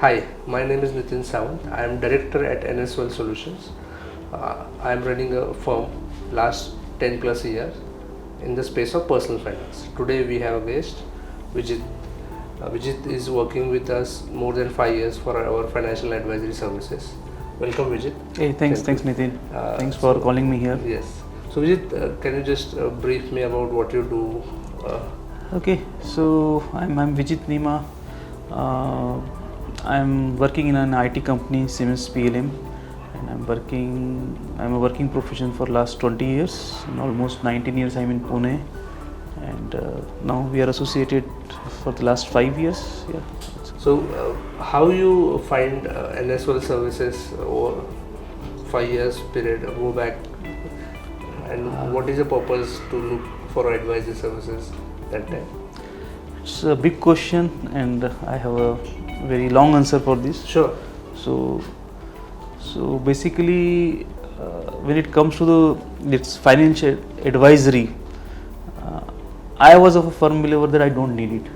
Hi, my name is Nitin Sawant. I am director at NSWell Solutions. I am running a firm last 10 plus years in the space of personal finance. Today we have a guest, Vijit. Vijit is working with us more than 5 years for our financial advisory services. Welcome, Vijit. Hey, thanks Nitin. Thanks for calling me here. Yes. So Vijit, can you just brief me about what you do? Okay, so I'm Vijit Nima. I'm working in an IT company, Siemens PLM, and I'm a working professional for last 20 years. And almost 19 years I'm in Pune, and now we are associated for the last 5 years. Yeah. So, how you find NSWell services over 5 years period go back, and what is the purpose to look for advisory services that time? It's a big question, and I have a very long answer for this. Sure. So basically, when it comes to its financial advisory, I was of a firm believer that I don't need it.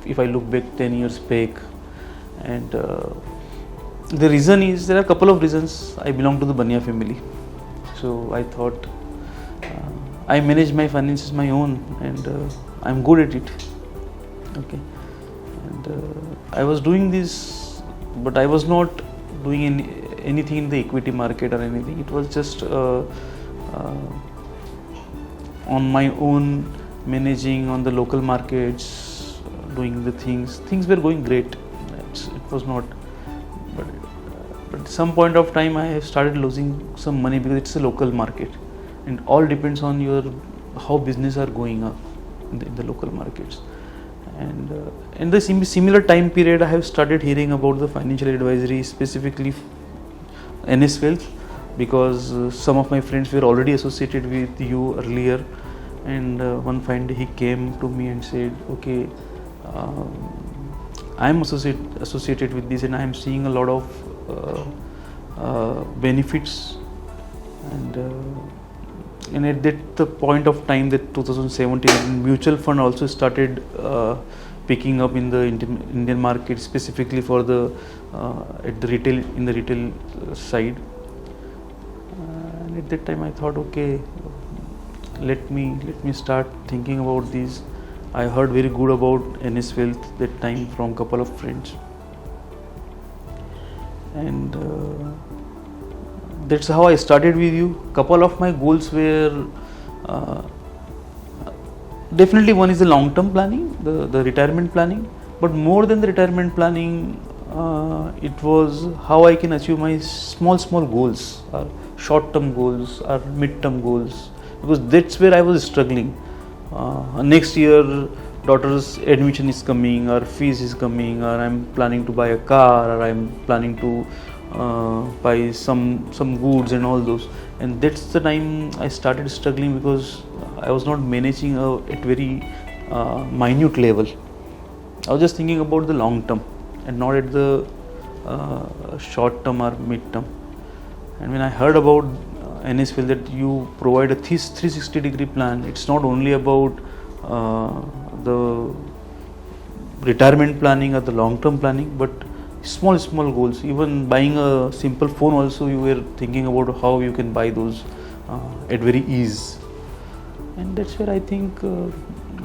If I look back 10 years back, and the reason is, there are a couple of reasons. I belong to the Bania family, so I thought I manage my finances my own, and I'm good at it. Okay, and I was doing this, but I was not doing anything in the equity market or anything. It was just on my own, managing on the local markets, doing the things. Things were going great. It was not, but at some point of time I have started losing some money because it's a local market, and all depends on your how business are going up in the local markets. And in the similar time period, I have started hearing about the financial advisory, specifically NS Wealth, because some of my friends were already associated with you earlier, and one fine day he came to me and said, okay, I am associated with this, and I am seeing a lot of benefits, and at the point of time, that 2017, mutual fund also started picking up in the Indian market, specifically for the at the retail side. And at that time I thought, okay, let me start thinking about this. I heard very good about NS Wealth that time from couple of friends, and that's how I started with you. Couple of my goals were definitely, one is the long-term planning, the retirement planning, but more than the retirement planning, it was how I can achieve my small goals, or short-term goals, or mid-term goals, because that's where I was struggling. Next year, daughter's admission is coming, or fees is coming, or I'm planning to buy a car, or I'm planning to buy some goods and all those, and that's the time I started struggling, because I was not managing at very minute level. I was just thinking about the long term and not at the short term or mid term. And when I heard about NSWell, that you provide a 360-degree plan, it's not only about the retirement planning or the long term planning, but small goals. Even buying a simple phone also, you were thinking about how you can buy those at very ease. And that's where I think,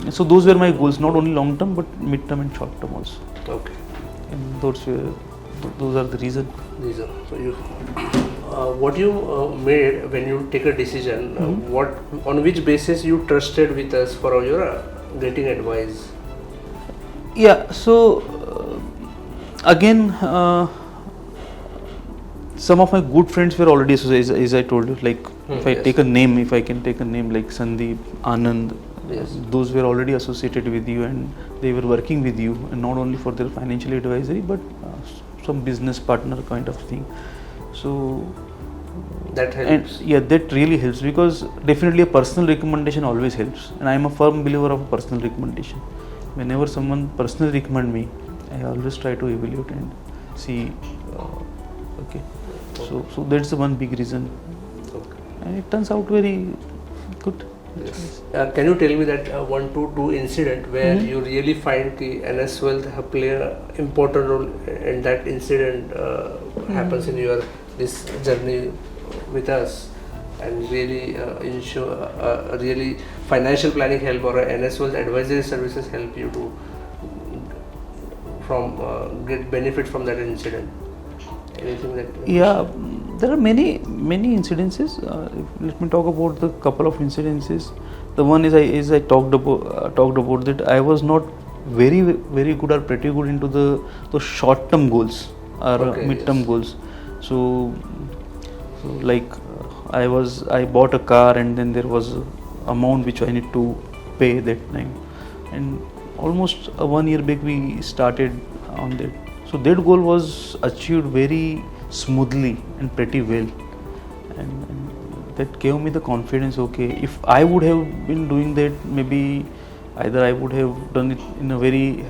so those were my goals, not only long term but mid term and short term also. Okay. And those are the reason. So you, what you made when you take a decision, what on which basis you trusted with us for your getting advice? Yeah. So again, some of my good friends were already associated, as I told you. Like if I take a name, if I can take a name like Sandeep, Anand, those were already associated with you, and they were working with you, and not only for their financial advisory, but some business partner kind of thing. So that helps. And yeah, that really helps, because definitely a personal recommendation always helps, and I am a firm believer of a personal recommendation. Whenever someone personally recommend me, I always try to evaluate and see. Okay, so that's the one big reason, and it turns out very good. Yes. Can you tell me that one to two incident where you really find the NS Wealth have play an important role, and that incident happens in your this journey with us, and really ensure really financial planning help or NS Wealth advisory services help you to from get benefit from that incident? Anything that Yeah, there are many incidences. Let me talk about the couple of incidences. The one is I talked about that I was not very good or pretty good into those short term goals or mid term goals. So like I bought a car, and then there was a amount which I need to pay that time, and almost 1 year back we started on that. So that goal was achieved very smoothly and pretty well, and that gave me the confidence. Okay, if I would have been doing that, maybe either I would have done it in a very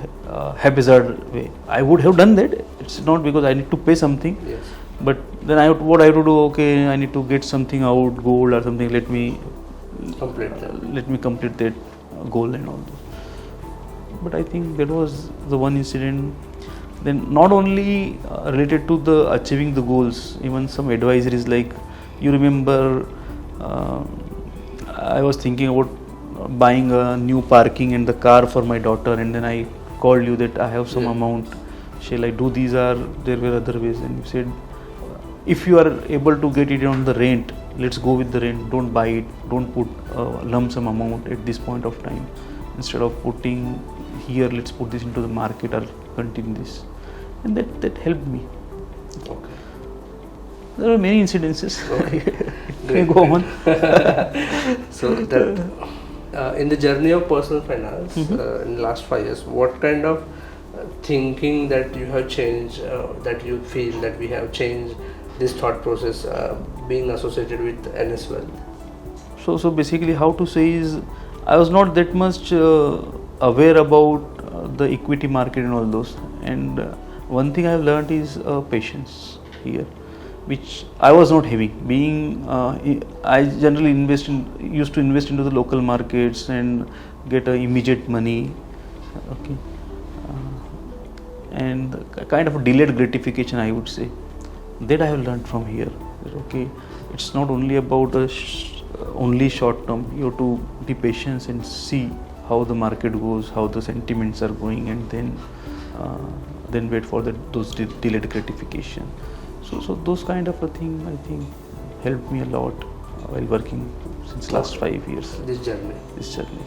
haphazard way. I would have done that. It's not because I need to pay something, yes. but then what I have to do? Okay, I need to get something out, gold or something. Let me complete that goal and all. But I think that was the one incident. Then not only related to the achieving the goals, even some advisories, like you remember I was thinking about buying a new parking and the car for my daughter, and then I called you that I have some amount, shall I do these, or there were other ways, and you said if you are able to get it on the rent, let's go with the rent, don't buy it, don't put lump sum amount at this point of time, instead of putting here, let's put this into the market or continue this, and that helped me. Okay. There are many incidences. Okay. Can go on. So that in the journey of personal finance in the last 5 years, what kind of thinking that you have changed, that you feel that we have changed this thought process being associated with NS Wealth? So basically, how to say is, I was not that much aware about the equity market and all those, and one thing I have learned is patience here, which I was not having. Being I generally used to invest into the local markets and get immediate money, okay, and kind of a delayed gratification, I would say. That I have learned from here. That, okay, it's not only about only short term. You have to be patient and see how the market goes, how the sentiments are going, and then wait for those delayed gratification. So those kind of a thing, I think, helped me a lot while working since last 5 years. This journey.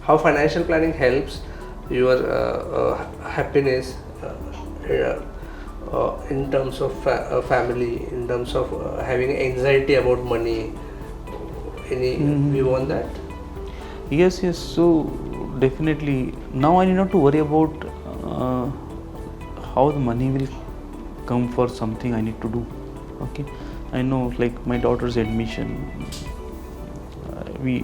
How financial planning helps your happiness in terms of family, in terms of having anxiety about money? Any view on that? Yes. So definitely, now I need not to worry about how the money will come for something I need to do. Okay, I know, like my daughter's admission. We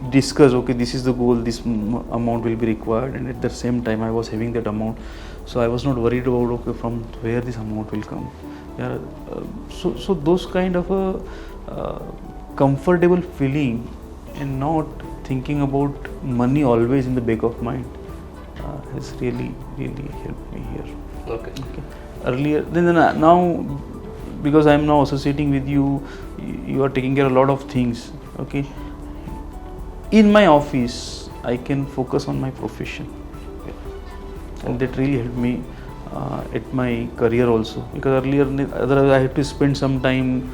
discuss. Okay, this is the goal. This amount will be required, and at the same time, I was having that amount, so I was not worried about from where this amount will come. Yeah. So those kind of a comfortable feeling, and not thinking about money always in the back of mind, has really helped me here. Okay. Earlier, then now, because I am now associating with you, you are taking care of a lot of things. Okay. In my office, I can focus on my profession, and that really helped me at my career also. Because earlier, otherwise I had to spend some time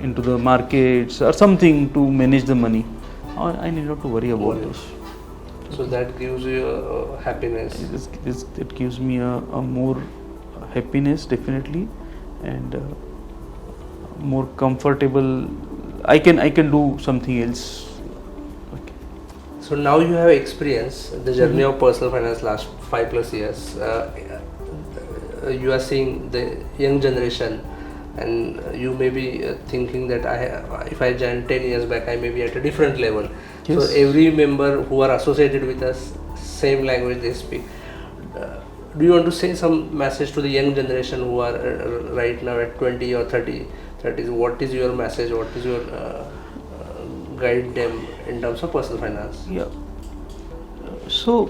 into the markets or something to manage the money. I need not to worry about those. So that gives you happiness. It gives me a more happiness, definitely, and more comfortable. I can do something else. Okay. So now you have experienced the journey of personal finance last 5+ years. You are seeing the young generation, and you may be thinking that if I joined 10 years back, I may be at a different level. Yes. So every member who are associated with us, same language they speak. Do you want to say some message to the young generation who are right now at 20 or 30? What is your message? What is your guide them in terms of personal finance? Yeah. So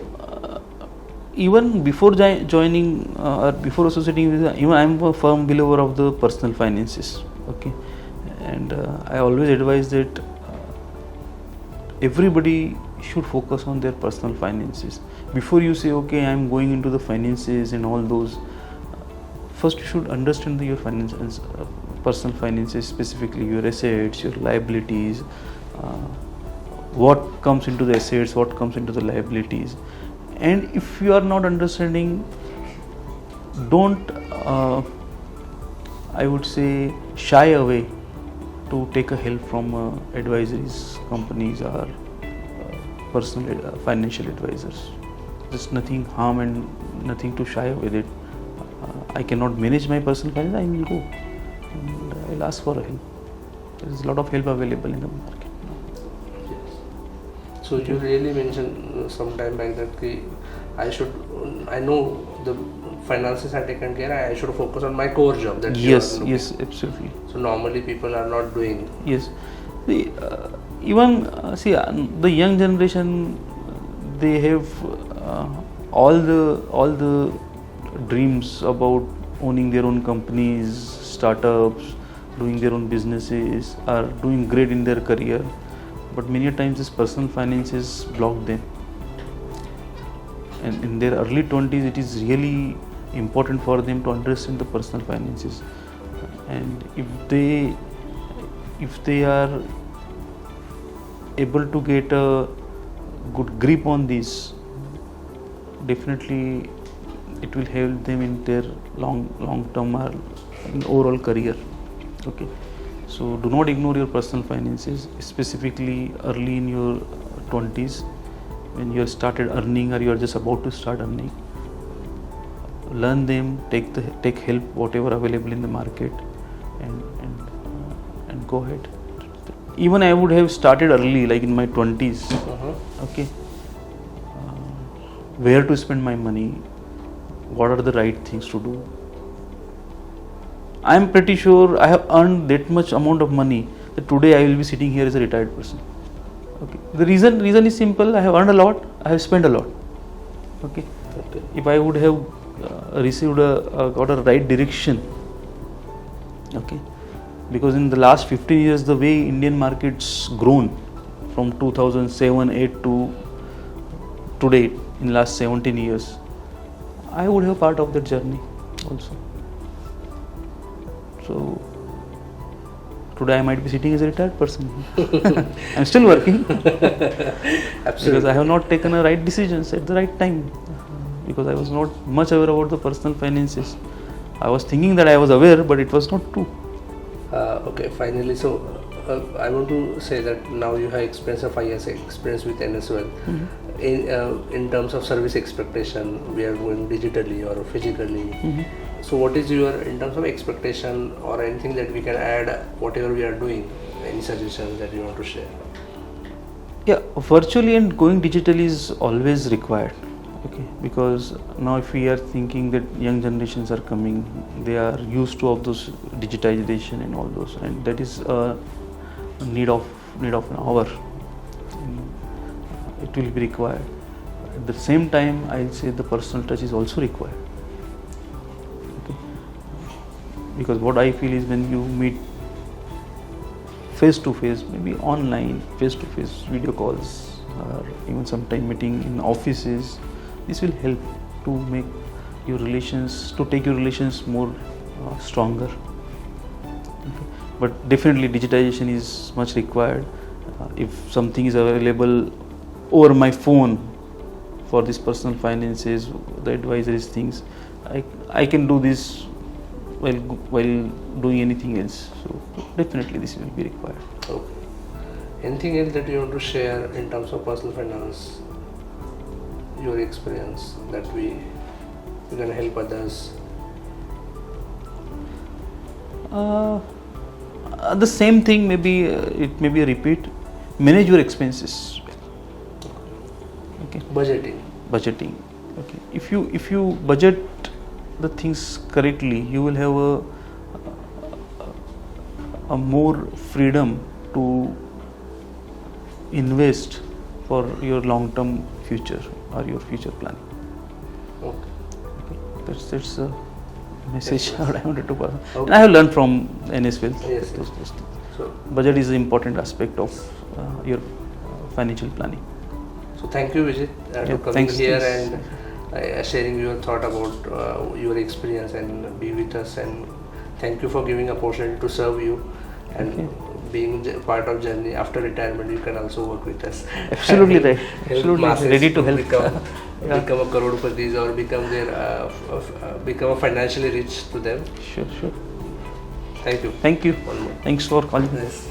even before joining or before associating with, even I am a firm believer of the personal finances. Okay, and I always advise that everybody should focus on their personal finances. Before you say, okay, I am going into the finances and all those, first you should understand your finances, personal finances, specifically your assets, your liabilities, what comes into the assets, what comes into the liabilities. And if you are not understanding, don't I would say shy away to take a help from advisories companies or personal financial advisors. There's nothing harm and nothing to shy away with it. I cannot manage my personal finance, I will go and I'll ask for help. There is a lot of help available in the market. So you really mentioned some time back that I know the finances are taken care, I should focus on my core job. That Yes, absolutely. So normally people are not doing. Yes, see, even the young generation, they have all the dreams about owning their own companies, startups, doing their own businesses, are doing great in their career. But many times this personal finances block them, and in their early 20s it is really important for them to understand the personal finances. And if they are able to get a good grip on this, definitely it will help them in their long term or in overall career. Okay, so do not ignore your personal finances, specifically early in your 20s when you have started earning or you are just about to start earning. Learn them, take help whatever available in the market, and go ahead. Even I would have started early, like in my 20s. Okay, where to spend my money, what are the right things to do. I am pretty sure I have earned that much amount of money that today I will be sitting here as a retired person. Okay, the reason is simple. I have earned a lot, I have spent a lot. Okay, if I would have received got a right direction. Okay, because in the last 15 years the way Indian markets grown from 2007-8 to today, in last 17 years, I would have part of that journey also. So today I might be sitting as a retired person. I'm still working. Absolutely. Because I have not taken the right decisions at the right time. Because I was not much aware about the personal finances. I was thinking that I was aware, but it was not true. Okay, finally, so I want to say that now you have experience of 5 years experience with NSOL. In terms of service expectation, we are going digitally or physically. So what is your, in terms of expectation or anything that we can add, whatever we are doing, any suggestions that you want to share? Yeah, virtually and going digital is always required. Okay, because now if we are thinking that young generations are coming, they are used to of those digitization and all those, and that is a need of an hour. It will be required. At the same time, I'll say the personal touch is also required. Okay, because what I feel is when you meet face to face, maybe online, face to face video calls, or even sometime meeting in offices, this will help to make your relations, to take your relations more stronger. Okay. But definitely digitization is much required. If something is available over my phone for this personal finances, the advisories things, I can do this while doing anything else. So definitely this will be required. Okay. Anything else that you want to share in terms of personal finance? Your experience that we can help others? The same thing, maybe it may be a repeat. Manage your expenses. Okay. Budgeting. Okay. If you budget the things correctly, you will have a more freedom to invest for your long-term future or your future planning. Okay. Okay. That's a message Yes. what I wanted to pass. Okay. And I have learned from NSWell. Yes, those yes. things. So, Budget is an important aspect of your financial planning. so thank you, Vijit, to Yeah, coming thanks, here thanks. and sharing your thought about your experience and be with us. And thank you for giving opportunity to serve you and Okay. being part of journey after retirement. You can also work with us. Absolutely And right. help Absolutely masses ready to help. become Yeah. become a crorepati or become their become a financially rich to them. Sure. Thank you. Thank you. One more. Thanks for calling. Yes.